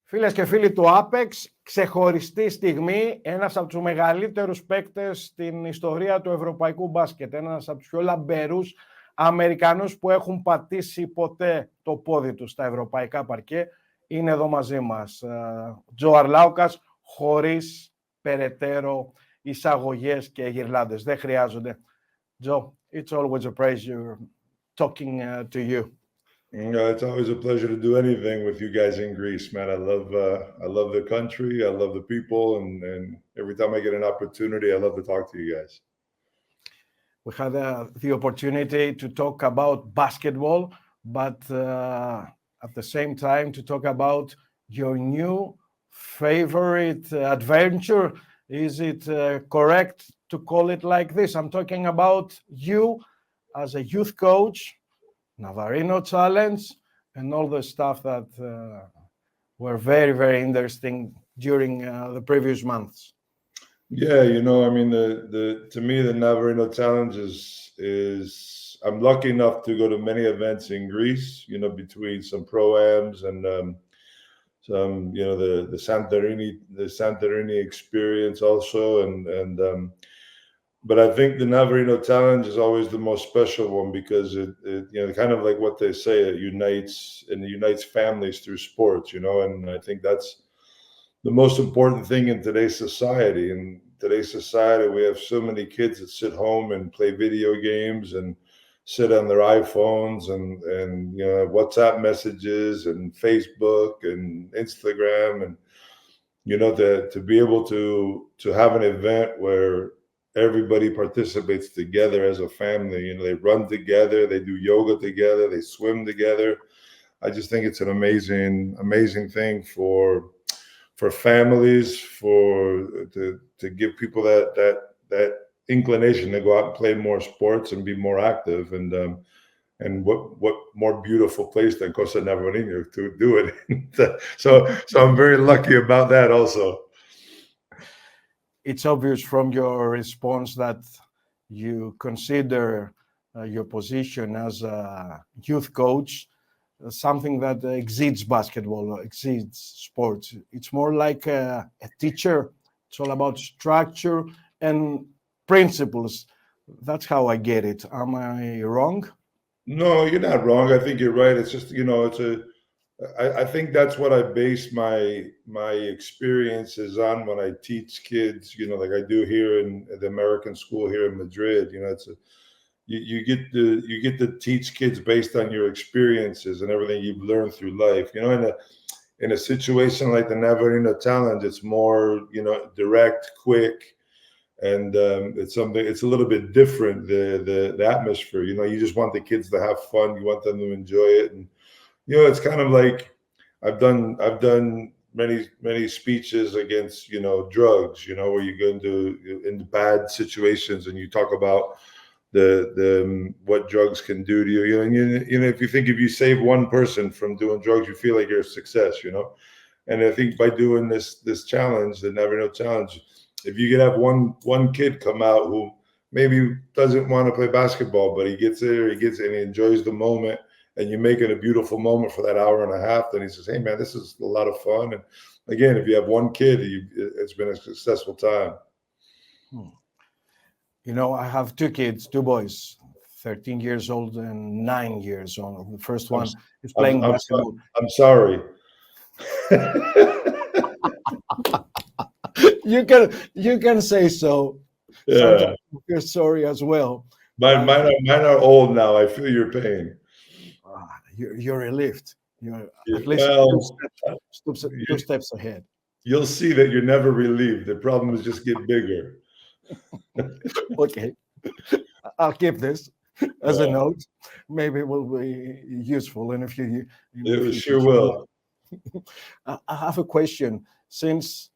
Φίλες και φίλοι του Apex, ξεχωριστή στιγμή, ένας από τους μεγαλύτερους παίκτες στην ιστορία του ευρωπαϊκού μπάσκετ, ένας από τους πιο λαμπερούς Αμερικανούς που έχουν πατήσει ποτέ το πόδι τους στα ευρωπαϊκά παρκέ, είναι εδώ μαζί μας. Τζο Αρλάουκας, χωρίς περαιτέρω εισαγωγές και γυρλάντες. Δεν χρειάζονται. Τζο, it's always a pleasure talking to you. It's always a pleasure to do anything with you guys in Greece, man. I love the country, I love the people, and every time I get an opportunity, I love to talk to you guys. We had the opportunity to talk about basketball, but at the same time to talk about your new favorite adventure. Is it correct to call it like this? I'm talking about you as a youth coach, Navarino Challenge, and all the stuff that were very, very interesting during the previous months. Yeah, you know, I mean, to me, the Navarino Challenge is I'm lucky enough to go to many events in Greece, you know, between some pro-ams and some, you know, the Santorini experience also, and but I think the Navarino Challenge is always the most special one because it you know, kind of like what they say, it unites families through sports, you know, and I think that's the most important thing in today's society. In today's society, we have so many kids that sit home and play video games and sit on their iPhones and you know, WhatsApp messages and Facebook and Instagram, and you know, to be able to have an event where everybody participates together as a family. You know, they run together, they do yoga together, they swim together. I just think it's an amazing thing for families, to give people that inclination to go out and play more sports and be more active. And what more beautiful place than Costa Navarino to do it. So I'm very lucky about that also. It's obvious from your response that you consider your position as a youth coach something that exceeds basketball, exceeds sports. It's more like a teacher. It's all about structure and principles. That's how I get it. Am I wrong? No, you're not wrong. I think you're right. It's just, you know, I think that's what I base my experiences on when I teach kids, you know, like I do here in the American school here in Madrid. You know, you get to teach kids based on your experiences and everything you've learned through life. You know, in a situation like the Navarino Challenge, it's more, you know, direct, quick, and it's a little bit different, the atmosphere. You know, you just want the kids to have fun, you want them to enjoy it, and you know, it's kind of like I've done many speeches against, you know, drugs, you know, where you go into bad situations and you talk about the what drugs can do to you. You know, if you save one person from doing drugs, you feel like you're a success, you know. And I think by doing this challenge, the Navarino Challenge, if you could have one kid come out who maybe doesn't want to play basketball, but he gets there, and he enjoys the moment, and you make it a beautiful moment for that hour and a half, then he says, hey man, this is a lot of fun. And again, if you have one kid, it's been a successful time. You know, I have two kids, two boys, 13 years old and 9 years old. The first one is playing basketball. I'm sorry. You can say so. Yeah. Sometimes you're sorry as well. Mine are old now. I feel your pain. You're relieved. You're at Yeah, least two steps ahead. You'll see that you're never relieved. The problem is just get bigger. Okay. I'll keep this as a note. Maybe it will be useful in a few years. It sure will. I have a question. Since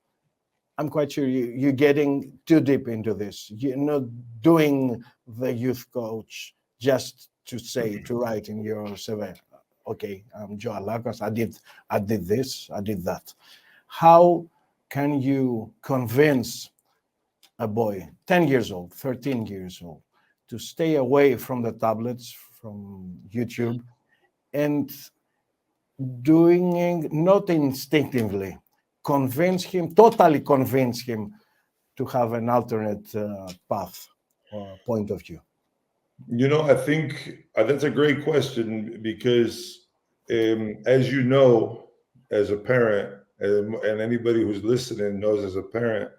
I'm quite sure you're getting too deep into this, you're not doing the youth coach just to say, to write in your CV, okay, I'm Джо Αρλάουκας, I did this, I did that. How can you convince a boy, 10 years old, 13 years old, to stay away from the tablets, from YouTube, and doing not instinctively, totally convince him to have an alternate path or point of view? You know, I think that's a great question because, as you know, as a parent, and anybody who's listening knows as a parent,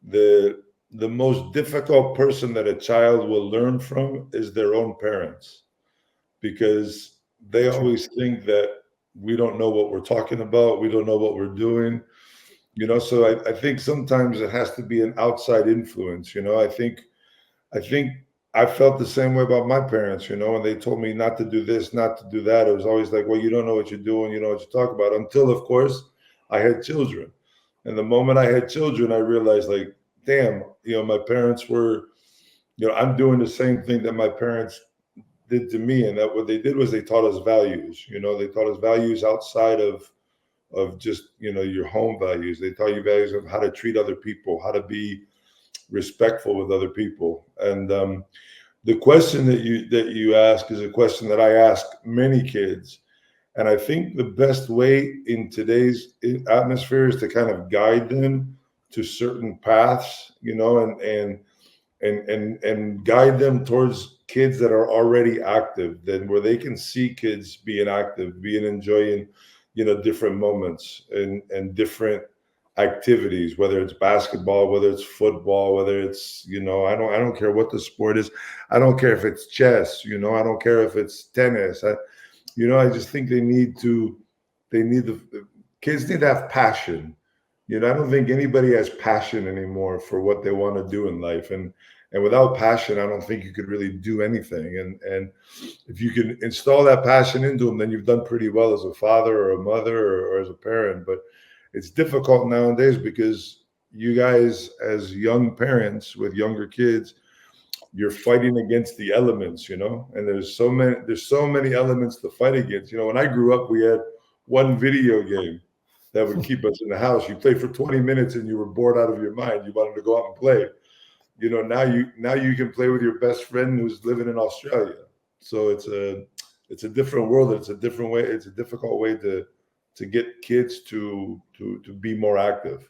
the most difficult person that a child will learn from is their own parents, because they always think that we don't know what we're talking about, we don't know what we're doing, you know. So I think sometimes it has to be an outside influence, you know. I think I felt the same way about my parents, you know, when they told me not to do this, not to do that. It was always like, well, you don't know what you're doing, you know what you talk about, until, of course, I had children. And the moment I had children, I realized, like, damn, you know, my parents were, you know, I'm doing the same thing that my parents did to me. And that what they did was they taught us values, you know, they taught us values outside of just, you know, your home values. They taught you values of how to treat other people, how to be respectful with other people. And the question that you ask is a question that I ask many kids. And I think the best way in today's atmosphere is to kind of guide them to certain paths, you know, and guide them towards kids that are already active, then where they can see kids being active, being enjoying, you know, different moments and different activities, whether it's basketball, whether it's football, whether it's, you know, I don't care what the sport is. I don't care if it's chess, you know, I don't care if it's tennis. You know, I just think the kids need to have passion. You know, I don't think anybody has passion anymore for what they want to do in life. And without passion, I don't think you could really do anything. And if you can install that passion into them, then you've done pretty well as a father or a mother or as a parent. But it's difficult nowadays because you guys, as young parents with younger kids, you're fighting against the elements, you know, and there's so many elements to fight against. You know, when I grew up, we had one video game that would keep us in the house. You played for 20 minutes and you were bored out of your mind. You wanted to go out and play. You know, now you can play with your best friend who's living in Australia. So it's a different world. It's a different way. It's a difficult way to get kids to be more active.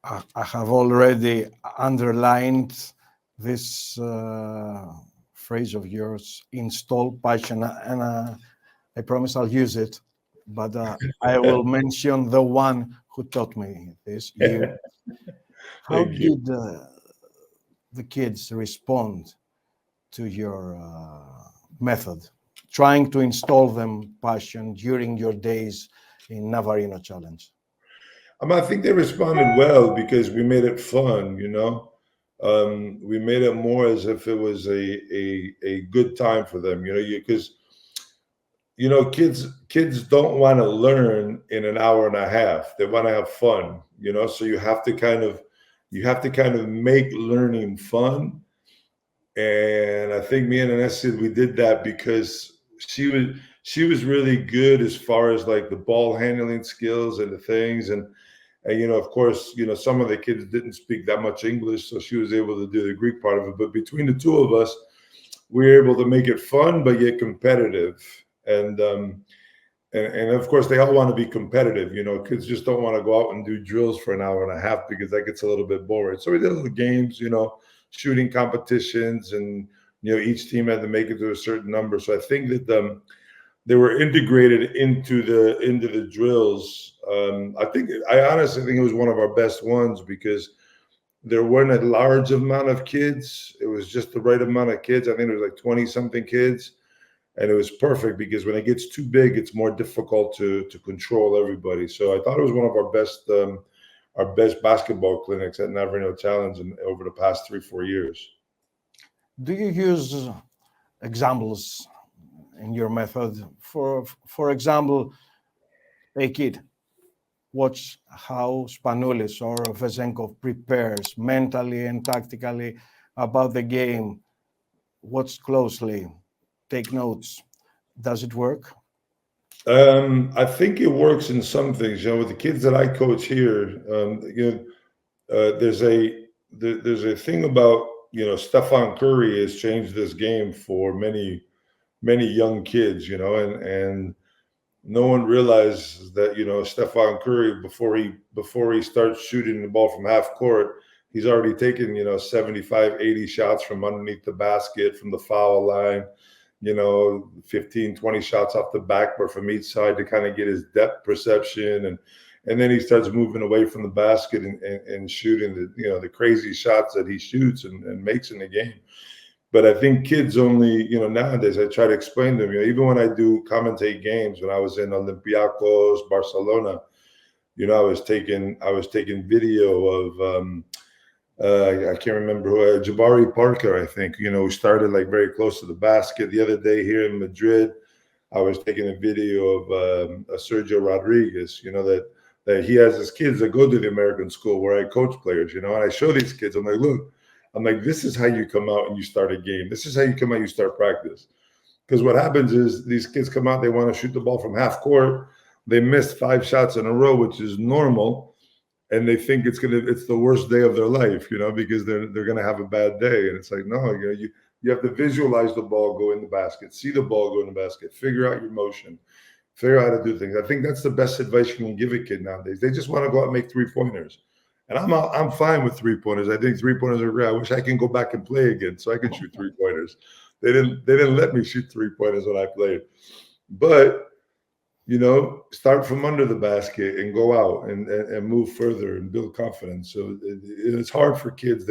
I have already underlined this phrase of yours, install passion, and I promise I'll use it, but I will mention the one who taught me this. You. How did the kids respond to your method, trying to install them passion during your days in Navarino Challenge? I think they responded well because we made it fun, you know. We made it more as if it was a good time for them, you know, because you know, kids don't want to learn in an hour and a half. They want to have fun, you know. So you have to kind of make learning fun. And I think me and Anessa, we did that because she was really good as far as like the ball handling skills and the things. And you know, of course, you know, some of the kids didn't speak that much English, so she was able to do the Greek part of it. But between the two of us, we were able to make it fun but yet competitive. And of course, they all want to be competitive. You know, kids just don't want to go out and do drills for an hour and a half because that gets a little bit boring. So we did little games, you know, shooting competitions, and you know, each team had to make it to a certain number. So I think that they were integrated into the drills. I honestly think it was one of our best ones because there weren't a large amount of kids. It was just the right amount of kids. I think it was like 20 something kids. And it was perfect because when it gets too big, it's more difficult to control everybody. So I thought it was one of our best basketball clinics at Navarino Challenge over the past 3-4 years. Do you use examples in your method? For example, a kid, watch how Spanoulis or Vesenkov prepares mentally and tactically about the game. Watch closely. Take notes. Does it work? I think it works in some things. You know, with the kids that I coach here, you know, there's a thing about, you know, Stephen Curry has changed this game for many many young kids, you know, and no one realizes that, you know, Stephen Curry, before he starts shooting the ball from half court, he's already taken, you know, 75, 80 shots from underneath the basket, from the foul line, you know, 15, 20 shots off the backboard from each side to kind of get his depth perception. And then he starts moving away from the basket and shooting the, you know, the crazy shots that he shoots and makes in the game. But I think kids only, you know, nowadays I try to explain to them, you know, even when I do commentate games, when I was in Olympiacos, Barcelona, you know, I was taking video of, I can't remember who, Jabari Parker, I think, you know, who started like very close to the basket. The other day here in Madrid, I was taking a video of Sergio Rodriguez, you know, that he has his kids that go to the American school where I coach players, you know, and I show these kids, I'm like, look, this is how you come out and you start a game. This is how you come out, you start practice. Because what happens is these kids come out, they want to shoot the ball from half court. They missed 5 shots in a row, which is normal. And they think it's the worst day of their life, you know, because they're going to have a bad day. And it's like, no, you know, you have to visualize the ball go in the basket, see the ball go in the basket, figure out your motion, figure out how to do things. I think that's the best advice you can give a kid nowadays. They just want to go out and make 3-pointers. And I'm fine with 3-pointers. I think 3-pointers are great. I wish I can go back and play again so I can shoot 3-pointers. They didn't let me shoot 3-pointers when I played. But, you know, start from under the basket and go out and move further and build confidence. So it's hard for kids.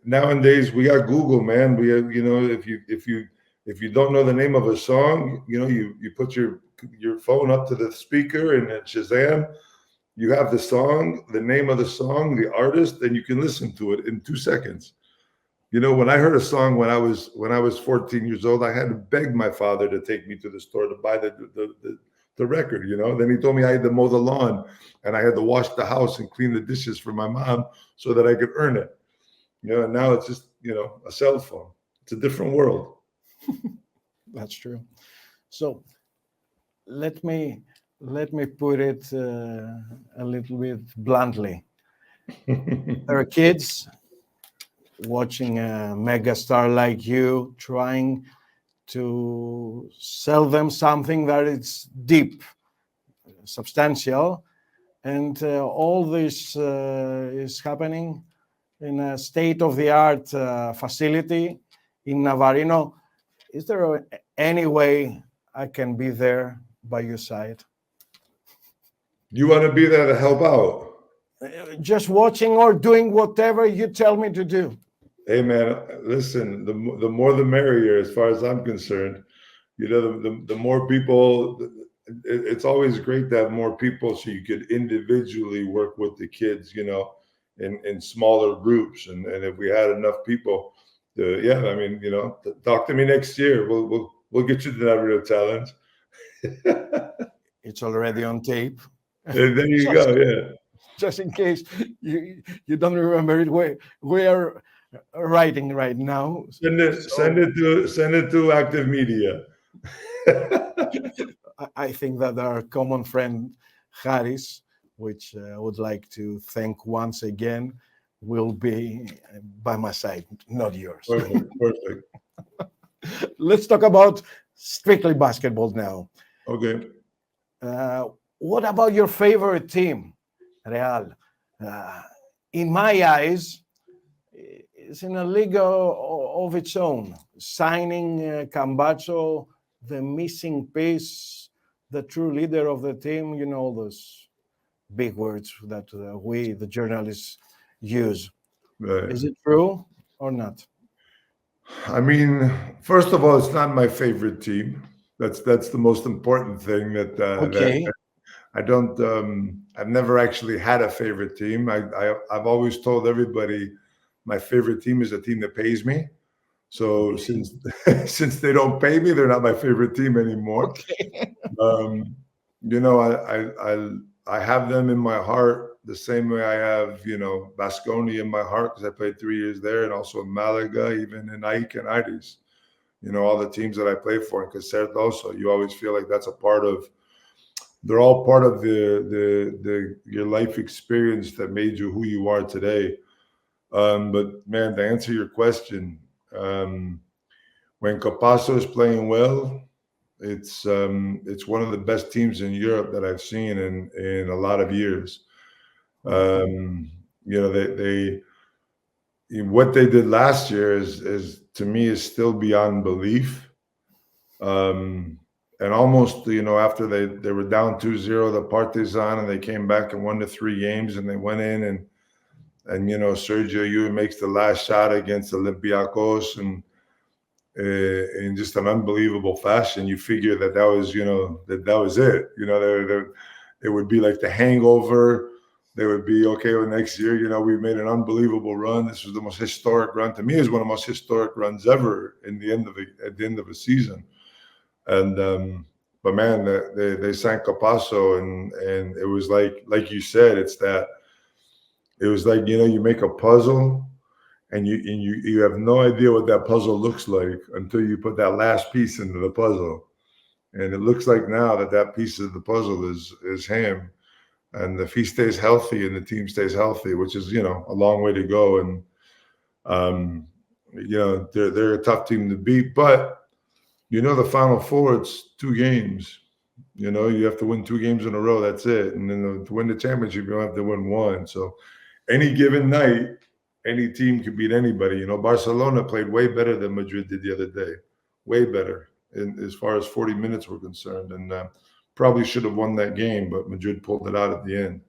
Nowadays we got Google, man. We have, you know, if you don't know the name of a song, you know, you put your phone up to the speaker and at Shazam, you have the song, the name of the song, the artist, and you can listen to it in 2 seconds. You know, when I heard a song when I was 14 years old, I had to beg my father to take me to the store to buy the record, you know. Then he told me I had to mow the lawn and I had to wash the house and clean the dishes for my mom so that I could earn it. You know, and now it's just, you know, a cell phone. It's a different world. That's true. So let me put it a little bit bluntly. There are kids watching a megastar like you trying to sell them something that is deep, substantial, and all this is happening in a state-of-the-art facility in Navarino. Is there any way I can be there by your side? You want to be there to help out? Just watching or doing whatever you tell me to do. Hey man, listen, the more the merrier as far as I'm concerned. You know, the more people, it's always great to have more people so you could individually work with the kids, you know, in smaller groups. And if we had enough people, yeah, I mean, you know, talk to me next year. We'll get you the Navarino Challenge. It's already on tape. There you go, yeah. Just in case you don't remember it, we are writing right now. Send it to Active Media. I think that our common friend Harris, which I would like to thank once again, will be by my side, not yours. Perfect. Let's talk about strictly basketball now. Okay. What about your favorite team, Real? In my eyes, it's in a league of its own. Signing Cambacho, the missing piece, the true leader of the team, you know, those big words that we, the journalists, use. Right. Is it true or not? I mean, first of all, it's not my favorite team. That's the most important thing. Okay. I don't. I've never actually had a favorite team. I've always told everybody my favorite team is a team that pays me. So since they don't pay me, they're not my favorite team anymore. Okay. You know, I have them in my heart the same way I have, you know, Basconi in my heart because I played 3 years there, and also in Malaga, even in Ike and Iris. You know, all the teams that I play for in Caserta also, you always feel like that's a part of. They're all part of your life experience that made you who you are today. But man, to answer your question, when when Capasso is playing well, it's one of the best teams in Europe that I've seen in a lot of years. You know, they what they did last year is to me is still beyond belief. And almost, you know, after they were down 2-0 the Partizan, and they came back and won the 3 games, and they went in and you know, Sergio Llull makes the last shot against Olympiacos, and in just an unbelievable fashion. You figure that was, you know, that was it. You know, it would be like the hangover. They would be okay with next year. You know, we made an unbelievable run. This was the most historic run. To me, it's one of the most historic runs ever at the end of a season. And but man, they sank Capasso, and it was like you said, it was like, you know, you make a puzzle, and you have no idea what that puzzle looks like until you put that last piece into the puzzle. And it looks like now that piece of the puzzle is him. And if he stays healthy and the team stays healthy, which is, you know, a long way to go. And, you know, they're a tough team to beat. But, you know, the Final Four, it's 2 games. You know, you have to win 2 games in a row. That's it. And then to win the championship, you don't have to win 1. So any given night, any team can beat anybody. You know, Barcelona played way better than Madrid did the other day. Way better as far as 40 minutes were concerned. And probably should have won that game, but Madrid pulled it out at the end.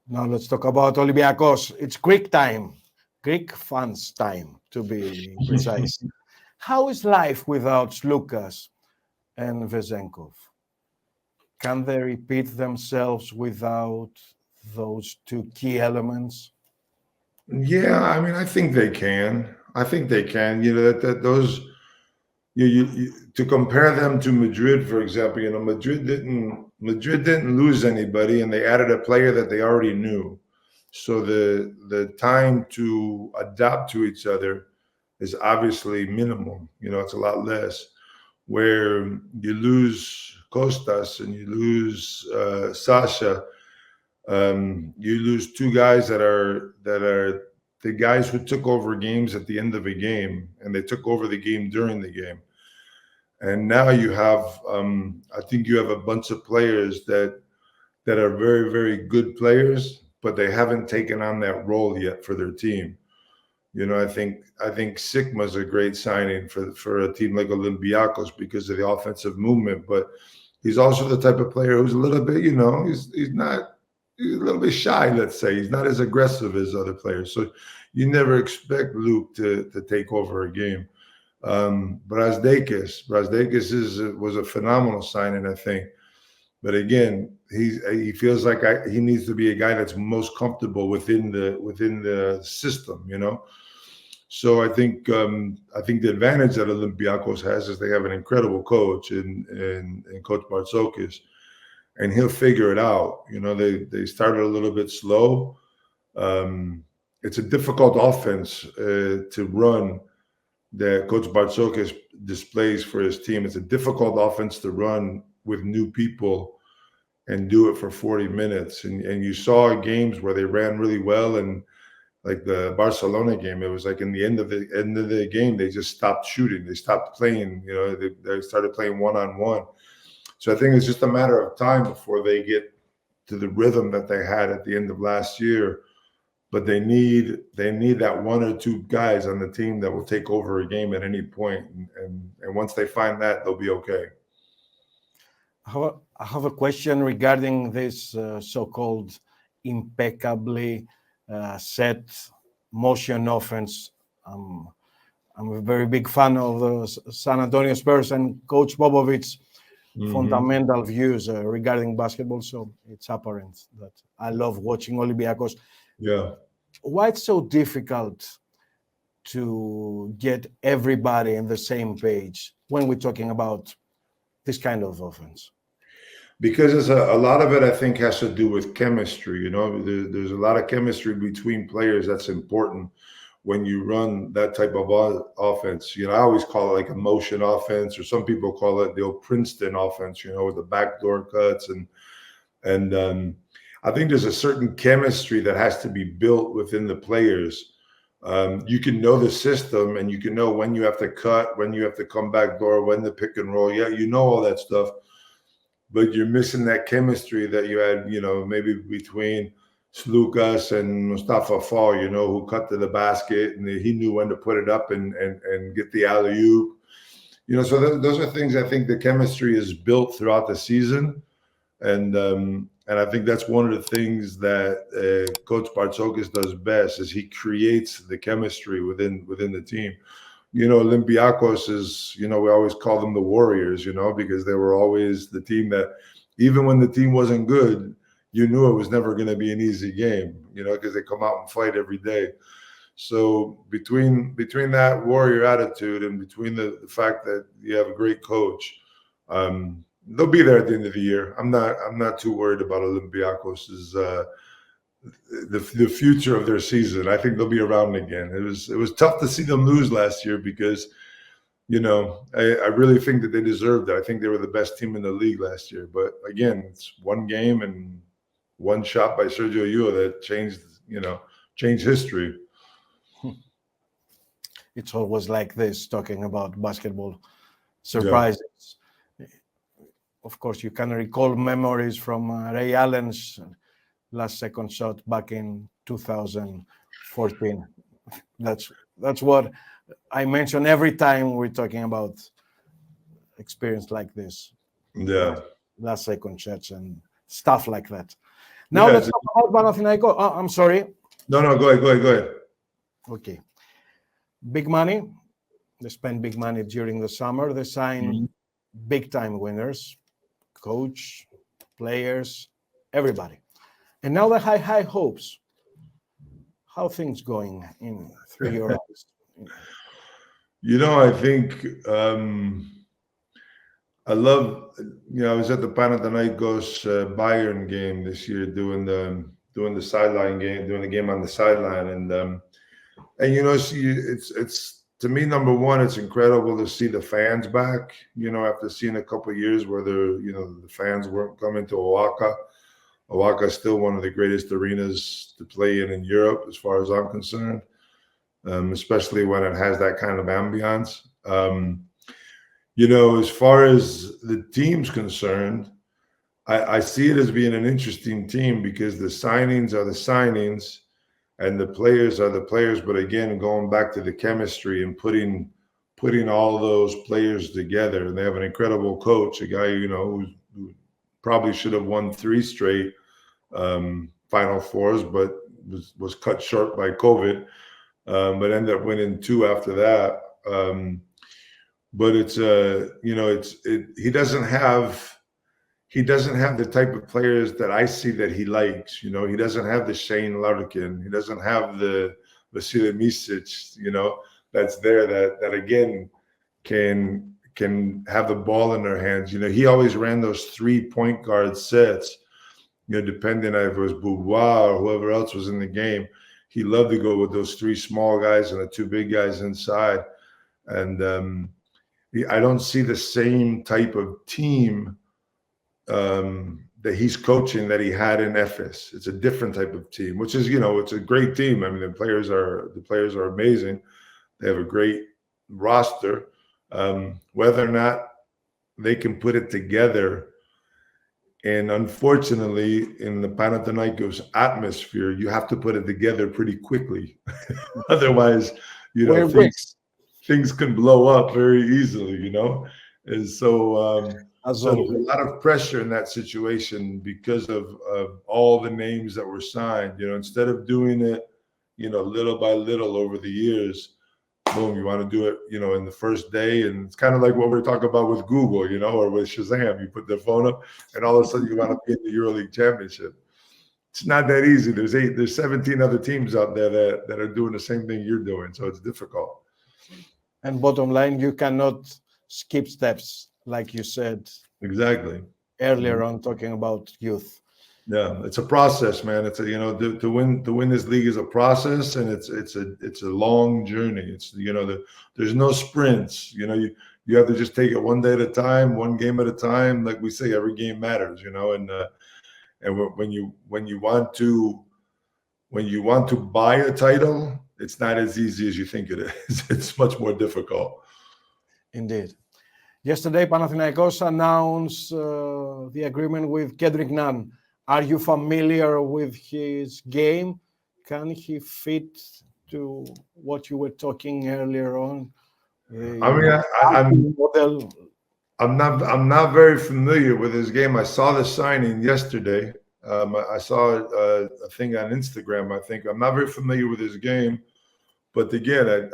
Now let's talk about Olympiacos. It's Greek time, Greek fans time, to be precise. How is life without Lucas and Vezenkov? Can they repeat themselves without those 2 key elements? Yeah, I mean, I think they can. You know, that those, you to compare them to Madrid, for example, you know, Madrid didn't lose anybody, and they added a player that they already knew. So the time to adapt to each other is obviously minimal. You know, it's a lot less. Where you lose Costas and you lose Sasha, you lose 2 guys that are the guys who took over games at the end of a game, and they took over the game during the game. And now you have, I think you have a bunch of players that are very, very good players, but they haven't taken on that role yet for their team. You know, I think Sigma's a great signing for a team like Olympiacos because of the offensive movement, but he's also the type of player who's a little bit, you know, he's a little bit shy, let's say. He's not as aggressive as other players. So you never expect Luke to take over a game. Brasdeikis was a phenomenal signing, I think. But again, he feels like he needs to be a guy that's most comfortable within the system, you know. So I think the advantage that Olympiacos has is they have an incredible coach in Coach Bartzokis, and he'll figure it out. You know, they started a little bit slow. It's a difficult offense to run that Coach Bartzokis displays for his team. It's a difficult offense to run with new people and do it for 40 minutes. And you saw games where they ran really well, and like the Barcelona game, it was like in the end of the game, they just stopped shooting. They stopped playing, you know, they started playing one-on-one. So I think it's just a matter of time before they get to the rhythm that they had at the end of last year. But they need that 1 or 2 guys on the team that will take over a game at any point. And once they find that, they'll be okay. I have a question regarding this so-called impeccably set motion offense. I'm a very big fan of the San Antonio Spurs and Coach Popovich's fundamental views regarding basketball. So it's apparent that I love watching Olympiacos. Yeah. Why it's so difficult to get everybody on the same page when we're talking about this kind of offense? Because a lot of it, I think, has to do with chemistry. You know, there's a lot of chemistry between players that's important when you run that type of offense. You know, I always call it like a motion offense, or some people call it the old Princeton offense, you know, with the backdoor cuts. And I think there's a certain chemistry that has to be built within the players You can know the system, and you can know when you have to cut, when you have to come back door, when to pick and roll. Yeah, you know all that stuff, but you're missing that chemistry that you had, maybe between Lucas and Mustafa Fall, who cut to the basket, and he knew when to put it up and get the alley-oop. So those are things I think the chemistry is built throughout the season. And I think that's one of the things that Coach Bartzokis does best, is he creates the chemistry within the team. Olympiacos is, we always call them the Warriors, because they were always the team that, even when the team wasn't good, you knew it was never going to be an easy game, because they come out and fight every day. So between that Warrior attitude and between the fact that you have a great coach, they'll be there at the end of the year. I'm not too worried about Olympiacos' the future of their season. I think they'll be around again. It was tough to see them lose last year because, I really think that they deserved it. I think they were the best team in the league last year. But again, it's one game and one shot by Sergio Llull that changed history. It's always like this, talking about basketball surprises. Yeah. Of course, you can recall memories from Ray Allen's last second shot back in 2014. That's what I mention every time we're talking about experience like this. Yeah. Last second shots and stuff like that. Now let's talk about Panathinaikos. Oh, I'm sorry. No, go ahead. Okay. Big money. They spend big money during the summer. They sign big time winners, coach, players, everybody. And now they have high hopes. How things going in through your eyes? I think I love. I was at the Panathinaikos Bayern game this year, doing the sideline game, doing the game on the sideline, and it's to me, number one, it's incredible to see the fans back. After seeing a couple of years where the fans weren't coming to Oaxaca. Oaxaca is still one of the greatest arenas to play in Europe, as far as I'm concerned, especially when it has that kind of ambiance. As far as the team's concerned, I see it as being an interesting team because the signings are the signings and the players are the players. But again, going back to the chemistry and putting all those players together, and they have an incredible coach, a guy, who probably should have won 3 straight Final Fours, but was cut short by COVID, but ended up winning 2 after that. But it's he doesn't have the type of players that I see that he likes. He doesn't have the Shane Larkin. He doesn't have the Vasily Micic, that's there that again can have the ball in their hands. He always ran those 3 point guard sets, depending on if it was Boubois or whoever else was in the game. He loved to go with those 3 small guys and the 2 big guys inside. And I don't see the same type of team that he's coaching that he had in Efes. It's a different type of team, which is, it's a great team. I mean, the players are amazing. They have a great roster. Whether or not they can put it together, and unfortunately, in the Panathinaikos atmosphere, you have to put it together pretty quickly. Otherwise, things can blow up very easily, And so there's a lot of pressure in that situation because of all the names that were signed. Instead of doing it, little by little over the years, boom, you want to do it, in the first day. And it's kind of like what we're talking about with Google, or with Shazam. You put the phone up and all of a sudden you want to be in the EuroLeague championship. It's not that easy. There's 17 other teams out there that are doing the same thing you're doing. So it's difficult. And bottom line, you cannot skip steps, like you said. Exactly. Earlier on, talking about youth. Yeah, it's a process, man. It's to win this league is a process, and it's a long journey. It's there's no sprints. You have to just take it one day at a time, one game at a time. Like we say, every game matters. And when you want to buy a title, it's not as easy as you think it is. It's much more difficult. Indeed. Yesterday, Panathinaikos announced the agreement with Kendrick Nunn. Are you familiar with his game? Can he fit to what you were talking earlier on? I'm not very familiar with his game. I saw the signing yesterday. I saw a thing on Instagram. I think I'm not very familiar with his game, but again,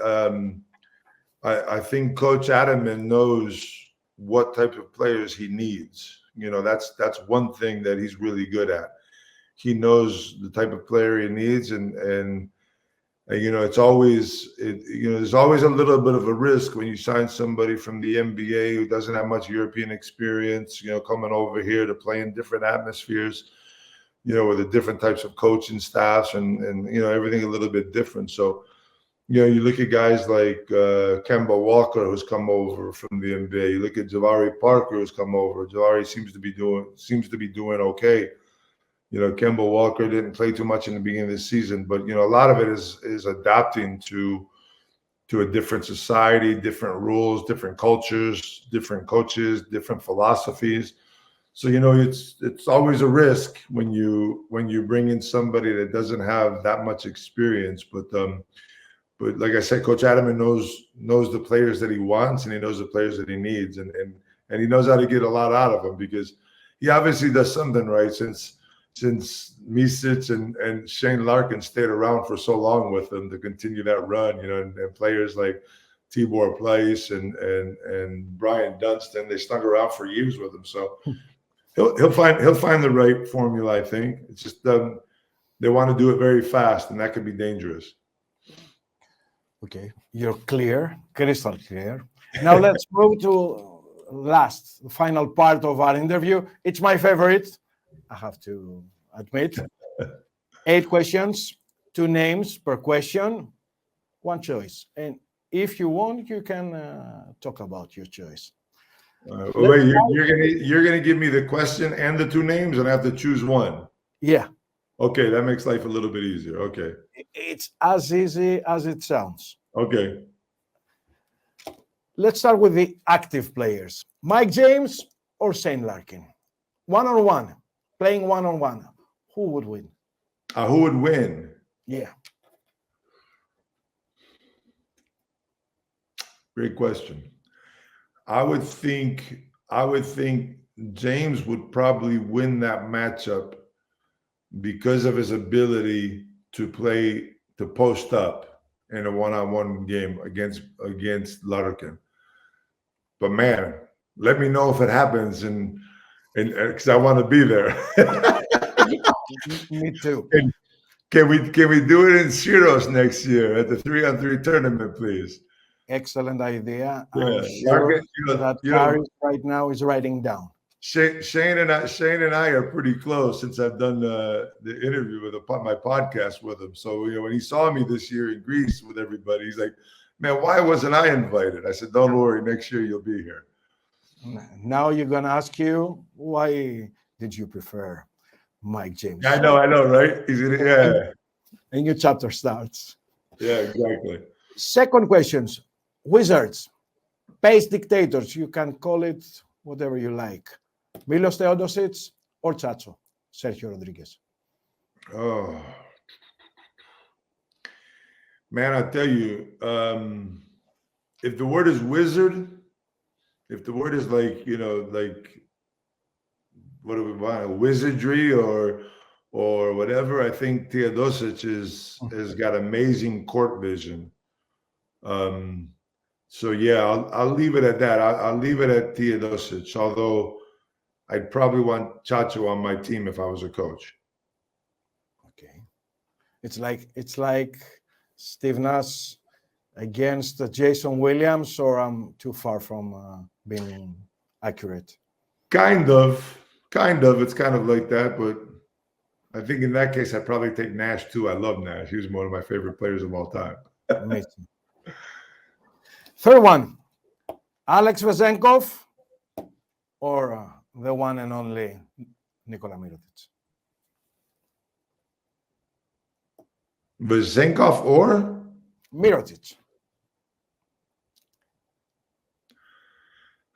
I think Coach Adaman knows what type of players he needs. You know, that's one thing that he's really good at. He knows the type of player he needs, and you know, there's always a little bit of a risk when you sign somebody from the NBA who doesn't have much European experience, you know, coming over here to play in different atmospheres, you know, with the different types of coaching staffs and you know, everything a little bit different. So, you know, you look at guys like Kemba Walker, who's come over from the NBA. You look at Jabari Parker, who's come over. Jabari seems to be doing okay. You know, Kemba Walker didn't play too much in the beginning of the season, but you know, a lot of it is adapting to a different society, different rules, different cultures, different coaches, different philosophies. So you know, it's always a risk when you bring in somebody that doesn't have that much experience. But like I said, Coach Adaman knows the players that he wants, and he knows the players that he needs, and he knows how to get a lot out of them, because he obviously does something right, since Misic and Shane Larkin stayed around for so long with him to continue that run, you know, and players like Tibor Pleiss and Brian Dunstan, they stuck around for years with him. So he'll find the right formula, I think. It's just they want to do it very fast, and that could be dangerous. Okay, you're clear, crystal clear. Now let's move to the final part of our interview. It's my favorite, I have to admit. 8 questions, 2 names per question, 1 choice. And if you want, you can talk about your choice. Wait, you're gonna give me the question and the 2 names, and I have to choose one? Yeah. Okay, that makes life a little bit easier. Okay. It's as easy as it sounds. Okay. Let's start with the active players. Mike James or Shane Larkin? One-on-one, playing one-on-one. Who would win? Who would win? Yeah. Great question. I would think James would probably win that matchup because of his ability to post up in a one-on-one game against Larkin. But man, let me know if it happens, and because I want to be there. Me too. Can we do it in Syros next year at the 3-on-3 tournament, please? Excellent idea. Yeah. I'm sure that Gary right now is writing down. Shane and I are pretty close, since I've done the interview with my podcast with him. So you know, when he saw me this year in Greece with everybody, he's like, "Man, why wasn't I invited?" I said, "Don't worry, next year you'll be here." Now you're gonna ask you, why did you prefer Mike James? I know, right? Yeah. A new chapter starts. Yeah, exactly. Second questions. Wizards, pace dictators, you can call it whatever you like. Milos Teodosic or Chacho, Sergio Rodriguez? Oh, man, I tell you, if the word is wizard, if the word is like, you know, like, what do we want, wizardry or whatever, I think Teodosic has got amazing court vision. So yeah, I'll leave it at that. I'll leave it at Teodosic, although I'd probably want Chacho on my team if I was a coach. Okay. It's like Steve Nash against Jason Williams, or I'm too far from being accurate? Kind of. It's kind of like that, but I think in that case, I'd probably take Nash too. I love Nash. He was one of my favorite players of all time. Amazing. Third one, Alex Vezenkov or the one and only Nikola Mirotic? Vezenkov or? Mirotic.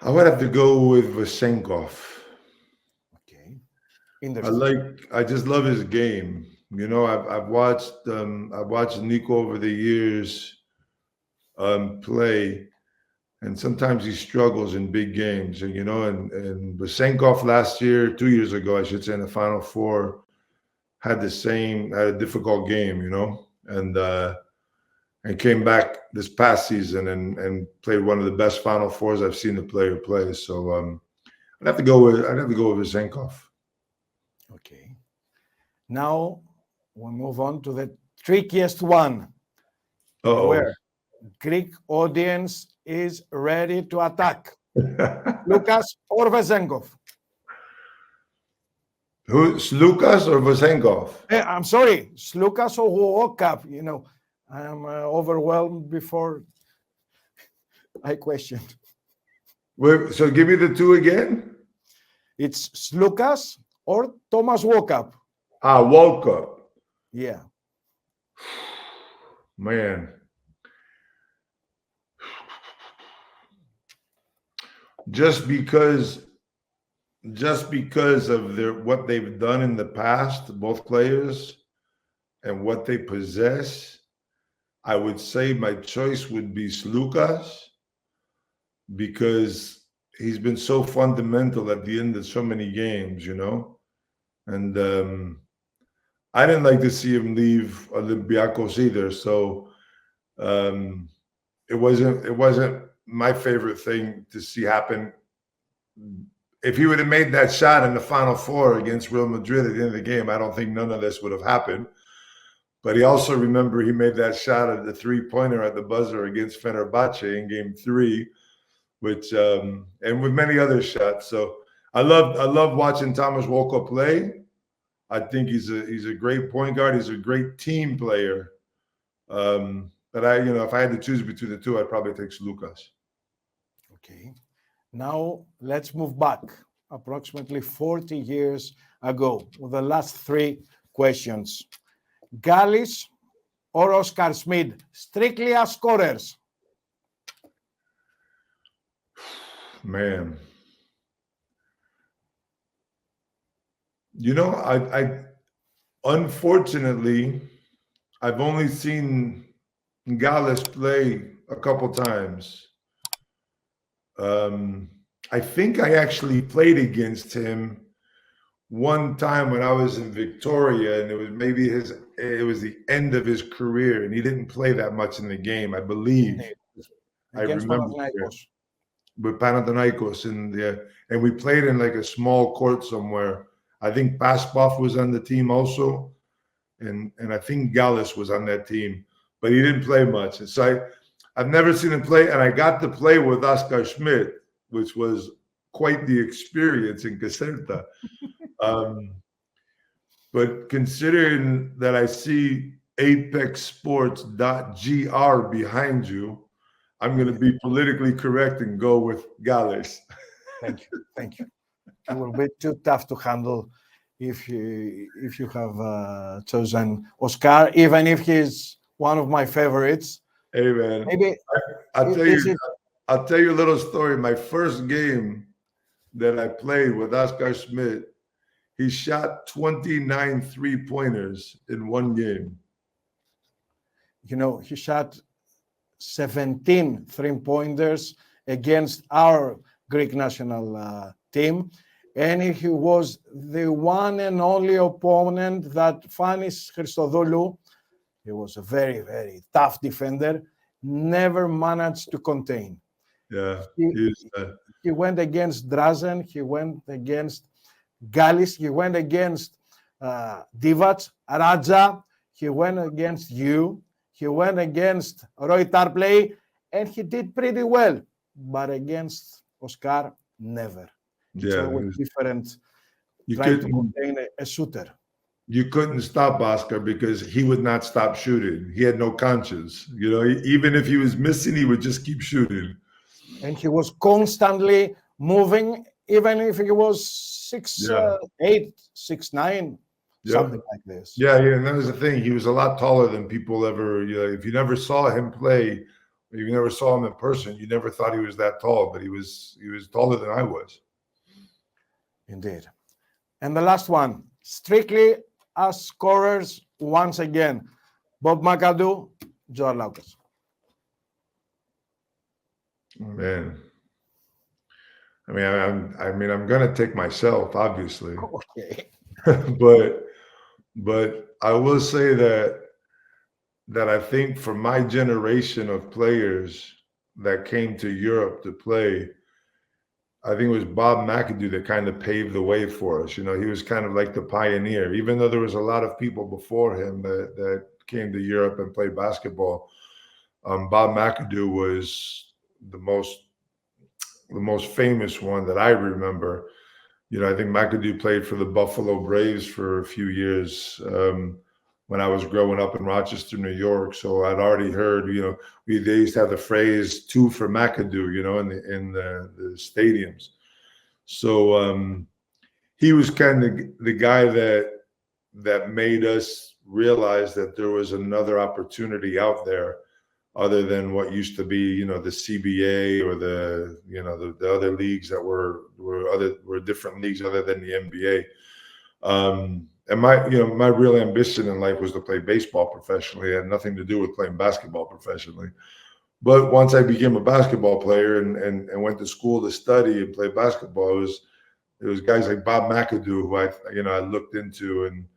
I would have to go with Vasenkov. Okay. Interesting. I just love his game. You know, I've watched Nico over the years play, and sometimes he struggles in big games. And you know, and Vasenkov last year, 2 years ago, I should say, in the Final Four, had a difficult game. You know, and came back this past season and played one of the best Final Fours I've seen the player play. So I'd have to go with Vasenkov. Okay. Now we move on to the trickiest one, where Greek audience is ready to attack. Lucas or Vasenkov? Who's Lucas or Vasenkov? I'm sorry, Lucas or Wokap. You know, I'm overwhelmed before I questioned. Wait, so give me the two again. It's Lucas or Thomas Wokap. Wokap. Yeah. Man. Just because of what they've done in the past, both players, and what they possess, I would say my choice would be Lucas, because he's been so fundamental at the end of so many games, you know. And I didn't like to see him leave Olympiacos either, so it wasn't my favorite thing to see happen. If he would have made that shot in the Final Four against Real Madrid at the end of the game, I don't think none of this would have happened. But he also, remember, he made that shot at the three-pointer at the buzzer against Fenerbahce in Game 3, which and with many other shots. So I love watching Thomas Wokap play. I think he's a great point guard. He's a great team player. But if I had to choose between the two, I'd probably take Lucas. Okay. Now let's move back approximately 40 years ago with the last three questions. Gallis or Oscar Schmidt, strictly as scorers? Man. You know, I unfortunately, I've only seen Gallis play a couple times. I think I actually played against him one time when I was in Victoria, and it was the end of his career, and he didn't play that much in the game, I believe. I remember with Panathinaikos, and we played in like a small court somewhere. I think Paspov was on the team also, and I think Gallis was on that team, but he didn't play much. And so I've never seen him play, and I got to play with Oscar Schmidt, which was quite the experience in Caserta. But considering that I see apexsports.gr behind you, I'm going to be politically correct and go with Gallis. Thank you. It will be too tough to handle if you have chosen Oscar, even if he's one of my favorites. Hey man, maybe I'll tell you a little story. My first game that I played with Oscar Schmidt, he shot 29 3-pointers in one game. You know, he shot 17 3-pointers against our Greek national team, and he was the one and only opponent that Fanis Christodoulou, he was a very, very tough defender, never managed to contain. Yeah, he went against Drazen, he went against Gallis, he went against Divac, Raja, he went against you, he went against Roy Tarpley, and he did pretty well. But against Oscar, never. It's always different trying to contain a shooter. You couldn't stop Oscar because he would not stop shooting. He had no conscience. You know, even if he was missing, he would just keep shooting. And he was constantly moving, even if he was 6'8", 6'9". something like this. Yeah, and that was the thing. He was a lot taller than people ever. If you never saw him play, if you never saw him in person, you never thought he was that tall. But he was taller than I was. Indeed. And the last one, strictly as scorers once again, Bob McAdoo, Τζο Αρλάουκας. Man, I mean, I'm gonna take myself, obviously. Okay. but I will say that I think for my generation of players that came to Europe to play, I think it was Bob McAdoo that kind of paved the way for us. He was kind of like the pioneer, even though there was a lot of people before him that came to Europe and played basketball. Bob McAdoo was the most famous one that I remember. I think McAdoo played for the Buffalo Braves for a few years when I was growing up in Rochester, New York. So I'd already heard, they used to have the phrase "two for McAdoo," in the stadiums. So he was kind of the guy that made us realize that there was another opportunity out there other than what used to be, the CBA or the other leagues that were different leagues other than the NBA. And my real ambition in life was to play baseball professionally. It had nothing to do with playing basketball professionally. But once I became a basketball player and went to school to study and play basketball, it was guys like Bob McAdoo who I looked into, and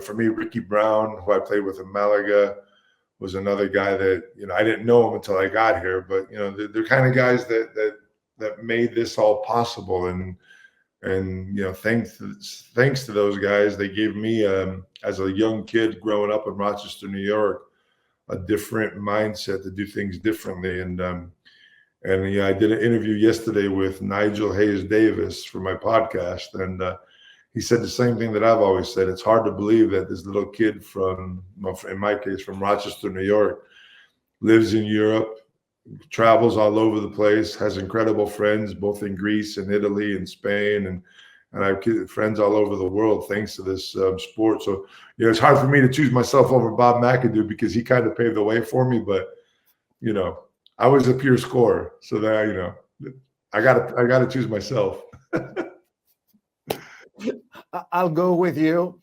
for me, Ricky Brown, who I played with in Malaga, was another guy that I didn't know him until I got here. But they're kind of guys that made this all possible, and thanks to those guys, they gave me as a young kid growing up in Rochester, New York, a different mindset to do things differently. And I did an interview yesterday with Nigel Hayes Davis for my podcast, and he said the same thing that I've always said. It's hard to believe that this little kid in my case, from Rochester, New York, lives in Europe, travels all over the place, has incredible friends, both in Greece and Italy and Spain. And I have friends all over the world thanks to this sport. So, it's hard for me to choose myself over Bob McAdoo because he kind of paved the way for me. But, I was a pure scorer. So that, I gotta choose myself. I'll go with you,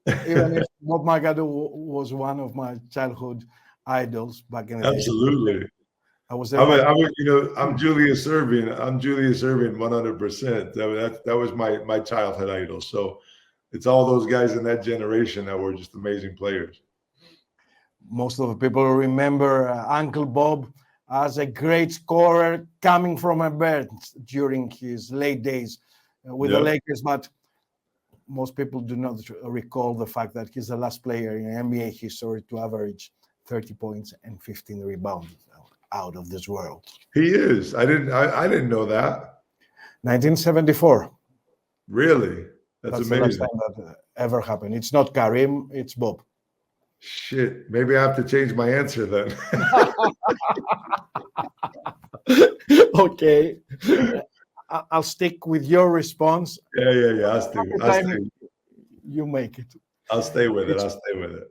even if Bob McAdoo was one of my childhood idols back in the day. Absolutely. I'm Julius Erving. I'm Julius Erving 100%. That was my childhood idol. So it's all those guys in that generation that were just amazing players. Most of the people remember Uncle Bob as a great scorer coming from a bench during his late days with the Lakers, but most people do not recall the fact that he's the last player in NBA history to average 30 points and 15 rebounds. Out of this world. He is. I didn't know that. 1974. Really? That's amazing. The last time that ever happened. It's not Karim, it's Bob. Shit. Maybe I have to change my answer then. Okay. I'll stick with your response. Yeah. I'll stay. You make it. I'll stay with it.